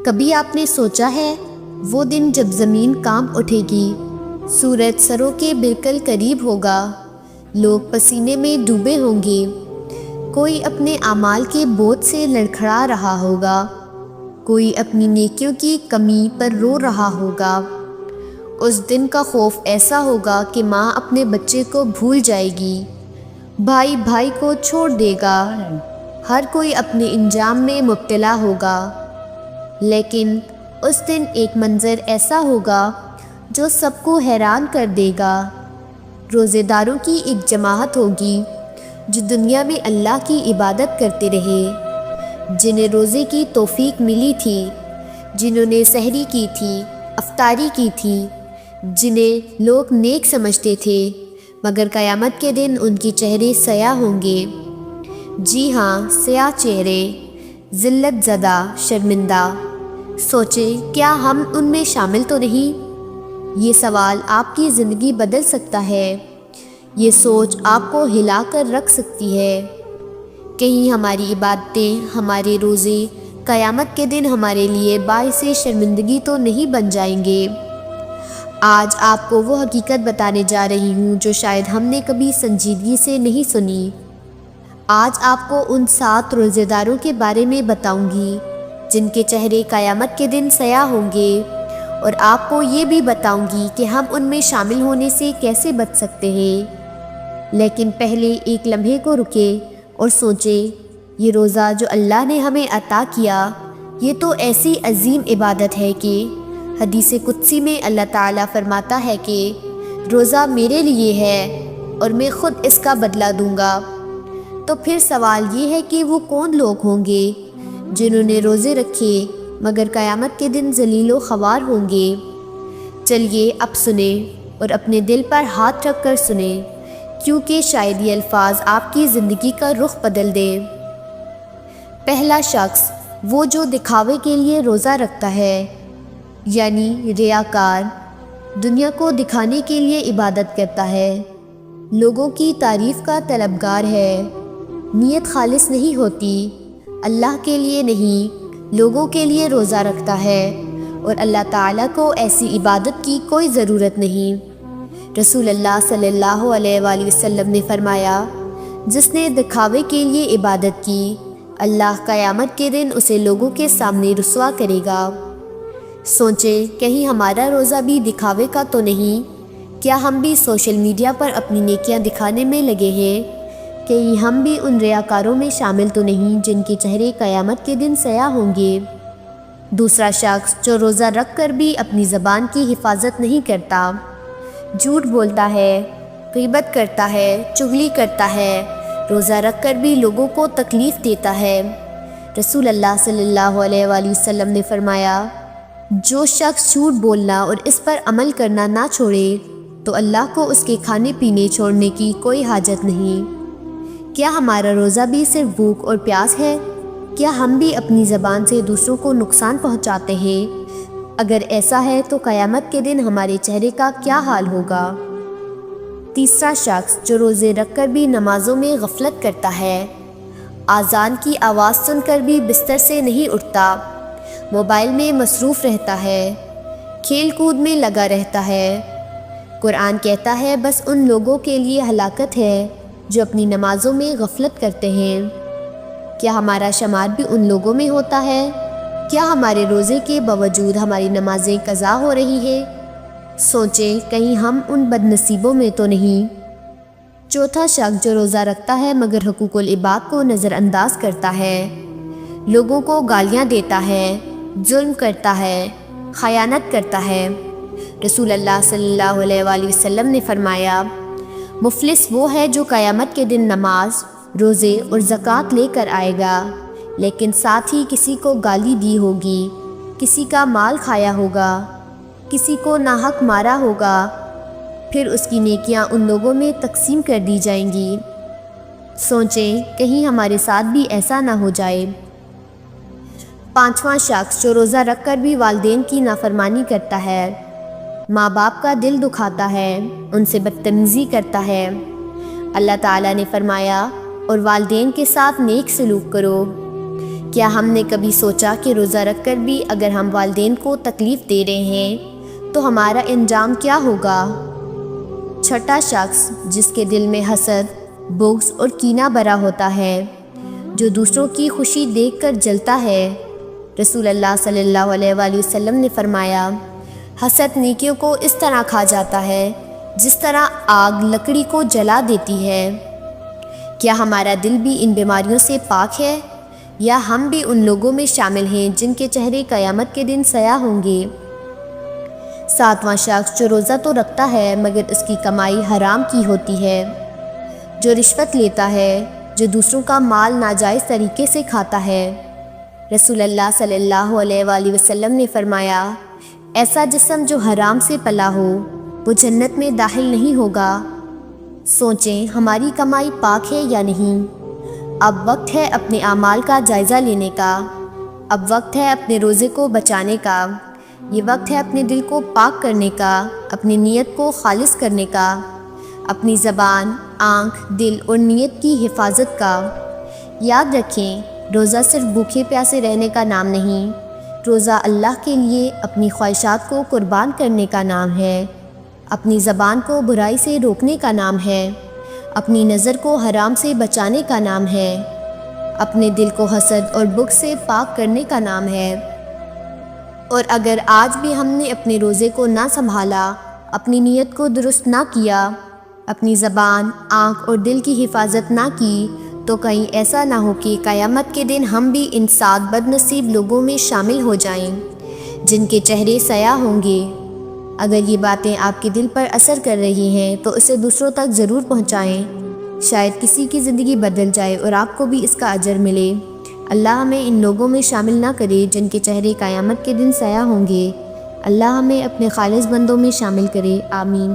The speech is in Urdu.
کبھی آپ نے سوچا ہے وہ دن جب زمین کانپ اٹھے گی، سورج سروں کے بالکل قریب ہوگا، لوگ پسینے میں ڈوبے ہوں گے، کوئی اپنے اعمال کے بوجھ سے لڑکھڑا رہا ہوگا، کوئی اپنی نیکیوں کی کمی پر رو رہا ہوگا۔ اس دن کا خوف ایسا ہوگا کہ ماں اپنے بچے کو بھول جائے گی، بھائی بھائی کو چھوڑ دے گا، ہر کوئی اپنے انجام میں مبتلا ہوگا۔ لیکن اس دن ایک منظر ایسا ہوگا جو سب کو حیران کر دے گا۔ روزے داروں کی ایک جماعت ہوگی جو دنیا میں اللہ کی عبادت کرتے رہے، جنہیں روزے کی توفیق ملی تھی، جنہوں نے سحری کی تھی، افطاری کی تھی، جنہیں لوگ نیک سمجھتے تھے، مگر قیامت کے دن ان کے چہرے سیاہ ہوں گے۔ جی ہاں، سیاہ چہرے، ذلت زدہ، شرمندہ۔ سوچیں، کیا ہم ان میں شامل تو نہیں؟ یہ سوال آپ کی زندگی بدل سکتا ہے، یہ سوچ آپ کو ہلا کر رکھ سکتی ہے۔ کہیں ہماری عبادتیں، ہمارے روزے قیامت کے دن ہمارے لیے باعث شرمندگی تو نہیں بن جائیں گے؟ آج آپ کو وہ حقیقت بتانے جا رہی ہوں جو شاید ہم نے کبھی سنجیدگی سے نہیں سنی۔ آج آپ کو ان 7 روزے داروں کے بارے میں بتاؤں گی جن کے چہرے قیامت کے دن سیاہ ہوں گے، اور آپ کو یہ بھی بتاؤں گی کہ ہم ان میں شامل ہونے سے کیسے بچ سکتے ہیں۔ لیکن پہلے ایک لمحے کو رکے اور سوچیں، یہ روزہ جو اللہ نے ہمیں عطا کیا، یہ تو ایسی عظیم عبادت ہے کہ حدیث قدسی میں اللہ تعالیٰ فرماتا ہے کہ روزہ میرے لیے ہے اور میں خود اس کا بدلہ دوں گا۔ تو پھر سوال یہ ہے کہ وہ کون لوگ ہوں گے جنہوں نے روزے رکھے مگر قیامت کے دن ذلیل و خوار ہوں گے؟ چلیے اب سنیں اور اپنے دل پر ہاتھ رکھ کر سنیں، کیونکہ شاید یہ الفاظ آپ کی زندگی کا رخ بدل دیں۔ پہلا شخص، وہ جو دکھاوے کے لیے روزہ رکھتا ہے، یعنی ریاکار، دنیا کو دکھانے کے لیے عبادت کرتا ہے، لوگوں کی تعریف کا طلبگار ہے، نیت خالص نہیں ہوتی، اللہ کے لیے نہیں لوگوں کے لیے روزہ رکھتا ہے، اور اللہ تعالیٰ کو ایسی عبادت کی کوئی ضرورت نہیں۔ رسول اللہ صلی اللہ علیہ وآلہ وسلم نے فرمایا، جس نے دکھاوے کے لیے عبادت کی، اللہ قیامت کے دن اسے لوگوں کے سامنے رسوا کرے گا۔ سوچیں، کہیں ہمارا روزہ بھی دکھاوے کا تو نہیں؟ کیا ہم بھی سوشل میڈیا پر اپنی نیکیاں دکھانے میں لگے ہیں؟ کہیں ہم بھی ان ریاکاروں میں شامل تو نہیں جن کے چہرے قیامت کے دن سیاہ ہوں گے؟ دوسرا شخص، جو روزہ رکھ کر بھی اپنی زبان کی حفاظت نہیں کرتا، جھوٹ بولتا ہے، غیبت کرتا ہے، چغلی کرتا ہے، روزہ رکھ کر بھی لوگوں کو تکلیف دیتا ہے۔ رسول اللہ صلی اللہ علیہ وآلہ وسلم نے فرمایا، جو شخص جھوٹ بولنا اور اس پر عمل کرنا نہ چھوڑے تو اللہ کو اس کے کھانے پینے چھوڑنے کی کوئی حاجت نہیں۔ کیا ہمارا روزہ بھی صرف بھوک اور پیاس ہے؟ کیا ہم بھی اپنی زبان سے دوسروں کو نقصان پہنچاتے ہیں؟ اگر ایسا ہے تو قیامت کے دن ہمارے چہرے کا کیا حال ہوگا؟ تیسرا شخص، جو روزے رکھ کر بھی نمازوں میں غفلت کرتا ہے، اذان کی آواز سن کر بھی بستر سے نہیں اٹھتا، موبائل میں مصروف رہتا ہے، کھیل کود میں لگا رہتا ہے۔ قرآن کہتا ہے بس ان لوگوں کے لیے ہلاکت ہے جو اپنی نمازوں میں غفلت کرتے ہیں۔ کیا ہمارا شمار بھی ان لوگوں میں ہوتا ہے؟ کیا ہمارے روزے کے باوجود ہماری نمازیں قضا ہو رہی ہیں؟ سوچیں، کہیں ہم ان بد نصیبوں میں تو نہیں؟ چوتھا شخص، جو روزہ رکھتا ہے مگر حقوق العباد کو نظر انداز کرتا ہے، لوگوں کو گالیاں دیتا ہے، ظلم کرتا ہے، خیانت کرتا ہے۔ رسول اللہ صلی اللہ علیہ وآلہ وسلم نے فرمایا، مفلس وہ ہے جو قیامت کے دن نماز، روزے اور زکوٰۃ لے کر آئے گا، لیکن ساتھ ہی کسی کو گالی دی ہوگی، کسی کا مال کھایا ہوگا، کسی کو ناحق مارا ہوگا، پھر اس کی نیکیاں ان لوگوں میں تقسیم کر دی جائیں گی۔ سوچیں، کہیں ہمارے ساتھ بھی ایسا نہ ہو جائے۔ پانچواں شخص، جو روزہ رکھ کر بھی والدین کی نافرمانی کرتا ہے، ماں باپ کا دل دکھاتا ہے، ان سے بدتمیزی کرتا ہے۔ اللہ تعالیٰ نے فرمایا، اور والدین کے ساتھ نیک سلوک کرو۔ کیا ہم نے کبھی سوچا کہ روزہ رکھ کر بھی اگر ہم والدین کو تکلیف دے رہے ہیں تو ہمارا انجام کیا ہوگا؟ چھٹا شخص جس کے دل میں حسد، بغض اور کینہ بھرا ہوتا ہے، جو دوسروں کی خوشی دیکھ کر جلتا ہے۔ رسول اللہ صلی اللہ علیہ وآلہ وسلم نے فرمایا، حسد نیکیوں کو اس طرح کھا جاتا ہے جس طرح آگ لکڑی کو جلا دیتی ہے۔ کیا ہمارا دل بھی ان بیماریوں سے پاک ہے، یا ہم بھی ان لوگوں میں شامل ہیں جن کے چہرے قیامت کے دن سیاہ ہوں گے؟ ساتواں شخص جو روزہ تو رکھتا ہے مگر اس کی کمائی حرام کی ہوتی ہے، جو رشوت لیتا ہے، جو دوسروں کا مال ناجائز طریقے سے کھاتا ہے۔ رسول اللہ صلی اللہ علیہ وآلہ وسلم نے فرمایا، ایسا جسم جو حرام سے پلا ہو وہ جنت میں داخل نہیں ہوگا۔ سوچیں ہماری کمائی پاک ہے یا نہیں۔ اب وقت ہے اپنے اعمال کا جائزہ لینے کا، اب وقت ہے اپنے روزے کو بچانے کا، یہ وقت ہے اپنے دل کو پاک کرنے کا، اپنی نیت کو خالص کرنے کا، اپنی زبان، آنکھ، دل اور نیت کی حفاظت کا۔ یاد رکھیں، روزہ صرف بھوکے پیاسے رہنے کا نام نہیں، روزہ اللہ کے لیے اپنی خواہشات کو قربان کرنے کا نام ہے، اپنی زبان کو برائی سے روکنے کا نام ہے، اپنی نظر کو حرام سے بچانے کا نام ہے، اپنے دل کو حسد اور بغض سے پاک کرنے کا نام ہے۔ اور اگر آج بھی ہم نے اپنے روزے کو نہ سنبھالا، اپنی نیت کو درست نہ کیا، اپنی زبان، آنکھ اور دل کی حفاظت نہ کی، تو کہیں ایسا نہ ہو کہ قیامت کے دن ہم بھی ان 7 بد نصیب لوگوں میں شامل ہو جائیں جن کے چہرے سیاہ ہوں گے۔ اگر یہ باتیں آپ کے دل پر اثر کر رہی ہیں تو اسے دوسروں تک ضرور پہنچائیں، شاید کسی کی زندگی بدل جائے اور آپ کو بھی اس کا اجر ملے۔ اللہ ہمیں ان لوگوں میں شامل نہ کرے جن کے چہرے قیامت کے دن سیاہ ہوں گے۔ اللہ ہمیں اپنے خالص بندوں میں شامل کرے، آمین۔